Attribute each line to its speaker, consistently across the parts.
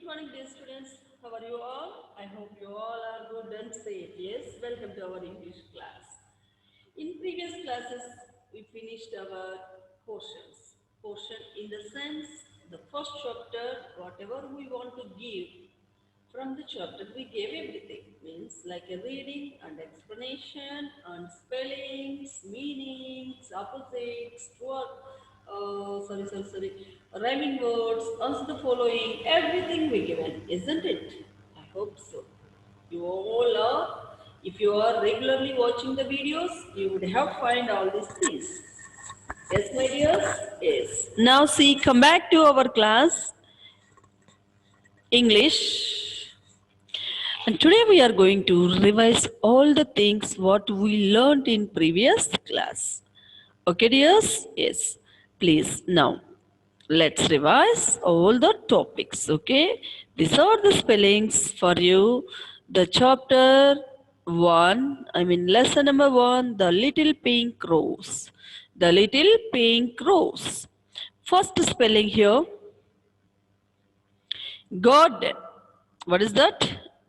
Speaker 1: morning, dear students. How are you all? I hope you all are good and safe. Yes, welcome to our English class. In previous classes, we finished our portions. Portion in the sense, the first chapter, whatever we want to give from the chapter, we gave everything. Means like a reading and explanation and spellings, meanings, opposites, rhyming words, also the following, everything we given, isn't it? I hope so. You all are, if you are regularly watching the videos, you would have find all these things. Yes, my dears? Yes. Now see, come back to our class, English. And today we are going to revise all the things what we learned in previous class. Okay, dears? Yes. Please now let's revise all the topics. Okay, these are the spellings for you. The chapter 1, I mean lesson number 1, the little pink rose. The little pink rose. First spelling here, garden. What is that?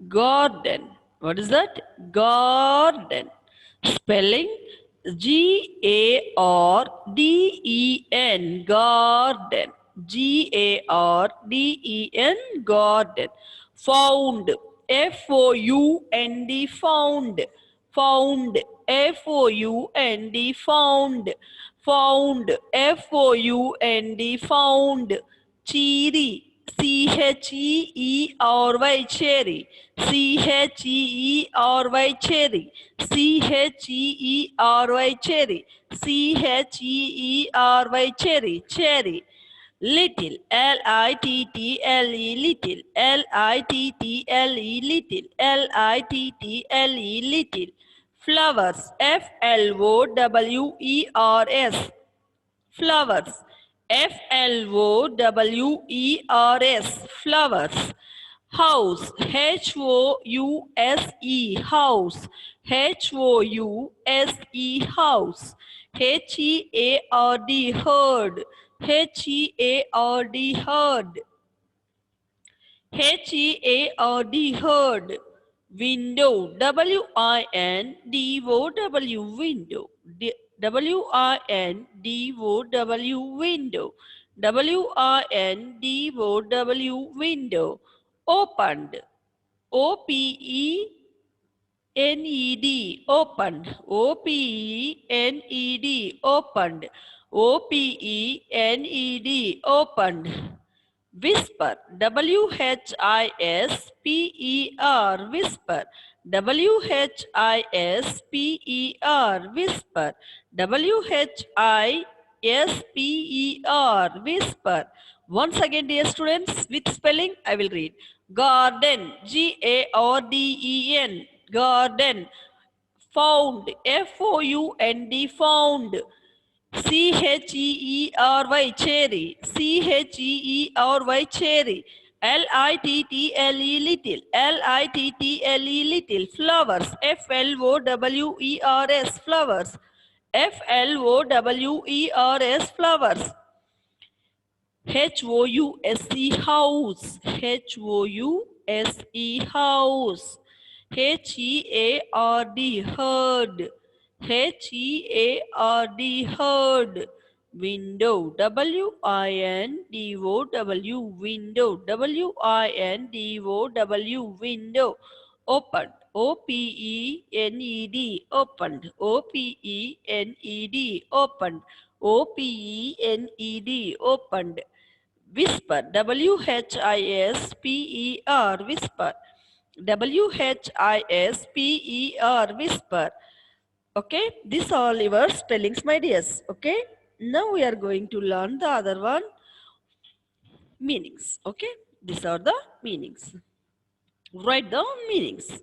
Speaker 1: Garden. What is that? Garden. Spelling Garden. Garden. Garden. Garden. Found. Found. Found. Found. Found. Found. Found. Found. Found. Cheery. Chery. Cherry. Chery. Cherry. Cherry. Cherry. Cherry. Little. Little. Little. Flowers. Flowers. Flowers. Flowers. Flowers. House. House. House. Herd. Herd. Herd. Window. Window. Window. Window. Opened. Opened. Opened. Opened. Whisper. Whisper. Whisper. Whisper. Once again, dear students, with spelling, I will read. Garden. Garden. Garden. Found. Found. Cherry. Cherry. Little. Little. Flowers. Flowers. Flowers. Flowers. House. House. Herd. Herd. Window. Window. Window. Opened. Opened. Opened. Opened. Whisper. Whisper. Whisper. Okay, these are your spellings, my dears. Okay, now we are going to learn the other one, meanings. Okay, these are the meanings. Write the meanings.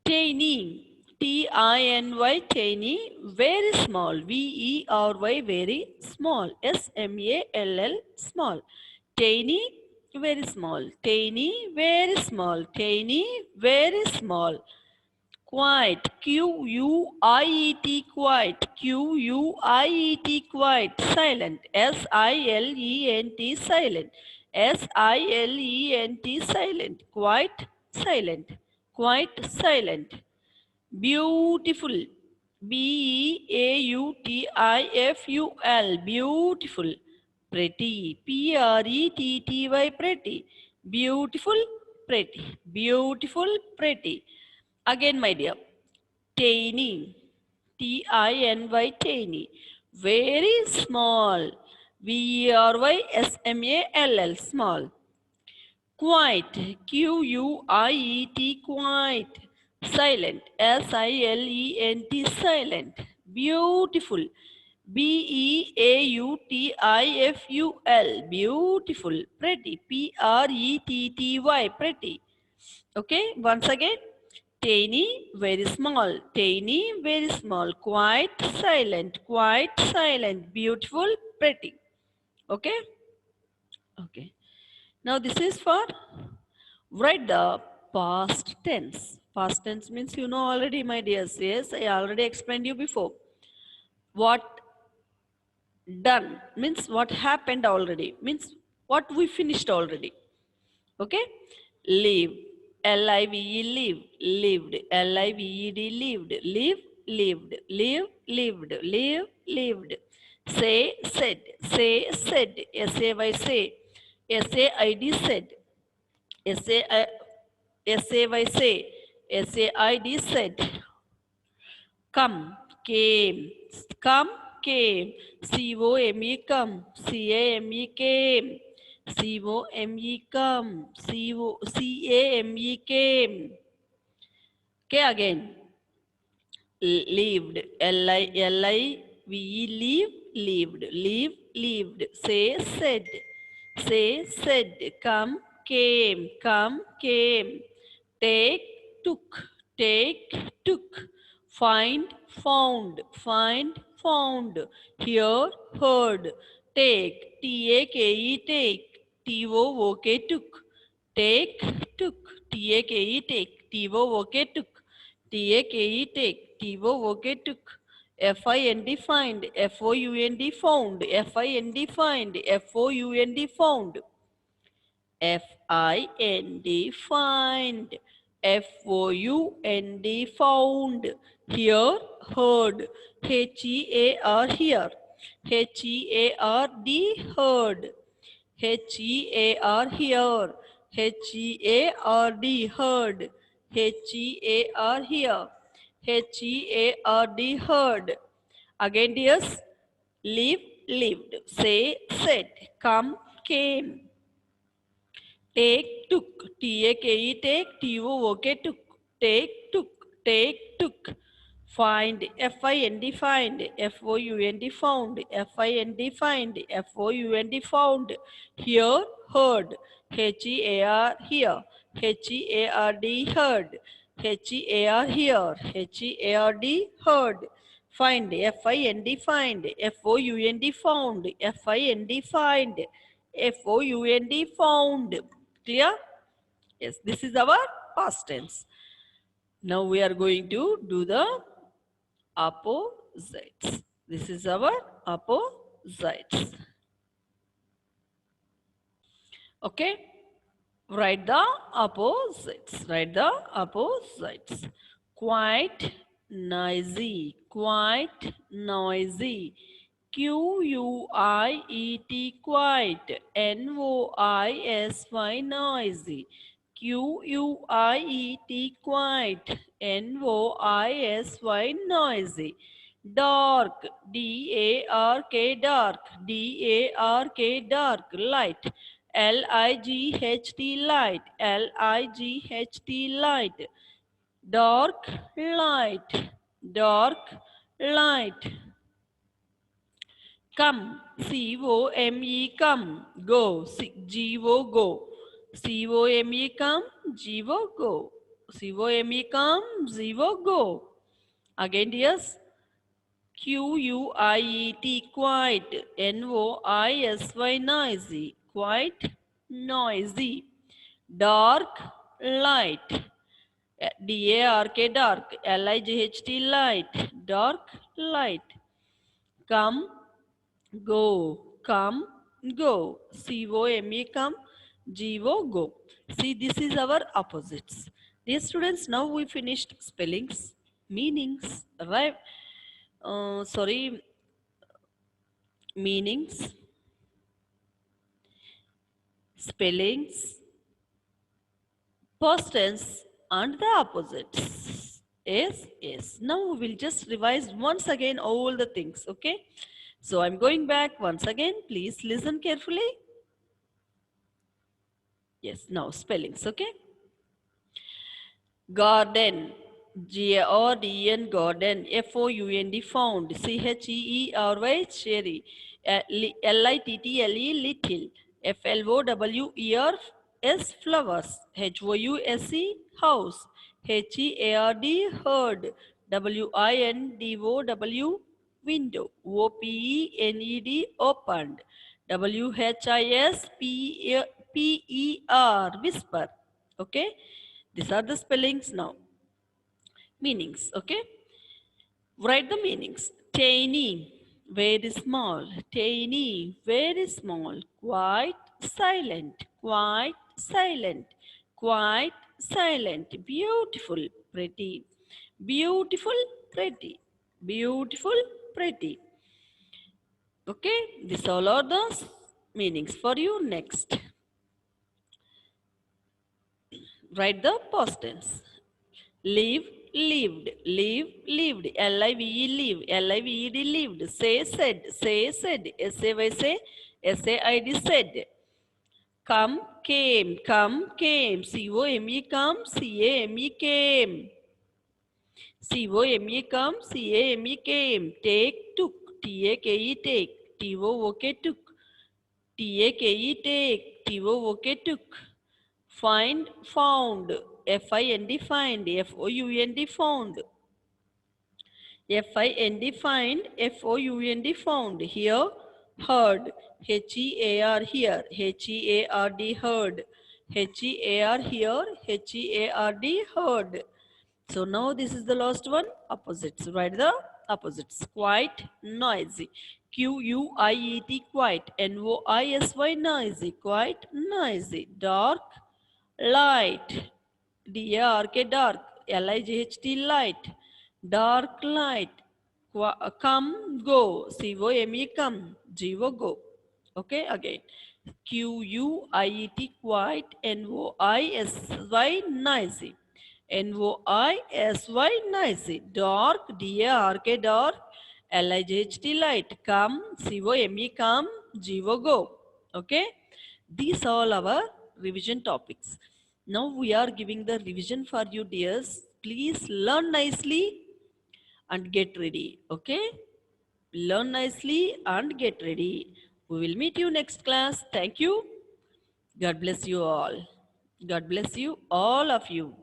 Speaker 1: Tiny. Tiny. Tiny. Very small. Very. Very small. Small. Small. Tiny. Very small. Tiny. Very small. Tiny. Very small. Quiet. Quiet. Quiet. Quiet. Quiet. Silent. Silent. Silent. silent, silent, quite silent, quite silent. Beautiful, beautiful, beautiful. Pretty, pretty, pretty. Beautiful, pretty, beautiful, pretty. Again, my dear, tiny, tiny, tiny, very small, very small. Quiet, quite, quiet. Silent, silent, silent. Beautiful, beautiful, beautiful. Pretty, pretty, pretty. Okay, once again. Tiny, very small. Tiny, very small. Quite silent. Quite silent. Beautiful, pretty. Okay? Okay. Now this is for write the past tense. Past tense means you know already, my dears. Yes, I already explained you before. What done means what happened already. Means what we finished already. Okay? Live. L-I-V-E, live. Lived. L-I-V-E-D, lived. Live, lived. Live, lived. Live, lived. Say, said. Say, said. S-A-Y, say. S-A-I-D, said. S-A-I, S-A-Y, say. S-A-I-D, said. Come, came. Come, came. C-O-M-E, come. C-A-M-E, came. C-O-M-E, come. C-A-M-E, came. Okay, again. Lived. L-I-V-E, live, lived. Live, lived. Say, said. Say, said. Come, came. Come, came. Take, took. Take, took. Find, found. Find, found. Hear, heard. Take, T-A-K-E, take. T-O-O-K, took. Take, took. T-A-K-E, take. T-O-O-K, took. T-A-K-E, take. T-O-O-K, took. F-I-N-D, find. F-O-U-N-D, found. F-I-N-D, find. F-O-U-N-D, found. F-I-N-D, find. F-O-U-N-D, found. Here, heard. H-E-A-R, here. H-E-A-R-D, heard. H-E-A-R, here. H-E-A-R-D, heard. H-E-A-R, here. H-E-A-R-D, heard. Again, dears. Live, lived. Say, said. Come, came. Take, took. T-A-K-E, take. T-O-O-K, took. Take, took. Take, took. Find. F-I-N-D, find. F-O-U-N-D, found. F-I-N-D, find. F-O-U-N-D, found. Here, heard. H-E-A-R, here. H-E-A-R-D, heard. H-E-A-R, here. H-E-A-R-D, heard. Find. F-I-N-D, find. F-O-U-N-D, found. F-I-N-D, find. F-O-U-N-D, found. Clear? Yes, this is our past tense. Now we are going to do the opposites. This is our opposites. Okay? Write the opposites. Write the opposites. Quite noisy. Quite noisy. Q-U-I-E-T, quiet. N-O-I-S-Y, noisy. Q-U-I-E-T, quiet. N-O-I-S-Y, noisy. Dark, D-A-R-K, dark. D-A-R-K, dark, light. L-I-G-H-T, light. L-I-G-H-T, light. Dark, light. Dark, light. Come, C-O-M-E, come, go, G-O, go. C-O-M-E, come, G-O, go. C-O-M-E, come, G-O, go. Again, yes. Q-U-I-E-T, quiet. N-O-I-S-Y, noisy. Quiet, noisy. Dark, light. D-A-R-K, dark. L-I-G-H-T, light. Dark, light. Come, go. Come, go. C-O-M-E, come. G-O, go. See, this is our opposites. Dear students, now we finished spellings, meanings, right? Sorry, meanings, spellings, past tense, and the opposites. Yes, yes. Now we will just revise once again all the things, okay? So I'm going back once again. Please listen carefully. Yes, now spellings, okay? Garden, G-A-R-D-E-N, garden, F-O-U-N-D, found, C-H-E-E-R-Y, cherry, L-I-T-T-L-E, little, F-L-O-W-E-R-S, flowers, H-O-U-S-E, house, H-E-A-R-D, herd, W-I-N-D-O-W, window, O-P-E-N-E-D, opened, W-H-I-S-P-E-R, whisper, okay? These are the spellings now. Meanings, okay? Write the meanings. Tiny, very small. Tiny, very small. Quite silent. Quite silent. Quite silent. Beautiful, pretty. Beautiful, pretty. Beautiful, pretty. Okay, these all are the meanings for you. Next, write the past tense. Live, lived, live, lived, L-I-V-E, live, L-I-V-E-D, lived, say, said, S-A-Y, say, S-A-I-D, said, come, came, C-O-M-E, come, C-A-M-E, came, C-O-M-E, come, C-A-M-E, came, take, took, T-A-K-E, take, T-O-O-K, took, T-A-K-E, take, T-O-O-K, took, find, found, F-I-N-D, find, F-O-U-N-D, found, F-I-N-D, find, F-O-U-N-D, found, here, heard, H-E-A-R, here, H-E-A-R-D, heard, H-E-A-R, here, H-E-A-R-D, heard. So now this is the last one, opposites. Write the opposites. Quiet, noisy. Q-U-I-E-T, quiet. N-O-I-S-Y, noisy. Quiet, noisy. Dark, light. D-A-R-K, dark. L-I-G-H-T, light. Dark light. Come, go. C-O-M-E, come. G-O, go. Okay, again. Q-U-I-E-T, quiet. N-O-I-S-Y, noisy. Noisy, noisy. Dark, D-A-R-K, dark. L-I-G-H-T, light. Come, C-O-M-E, come. G-O, go. Okay? These all our revision topics. Now we are giving the revision for you, dears. Please learn nicely and get ready. Okay? Learn nicely and get ready. We will meet you next class. Thank you. God bless you all. God bless you, all of you.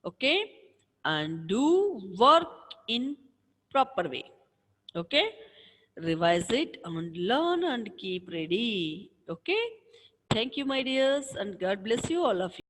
Speaker 1: Okay? And do work in proper way. Okay? Revise it and learn and keep ready. Okay? Thank you, my dears, and God bless you, all of you.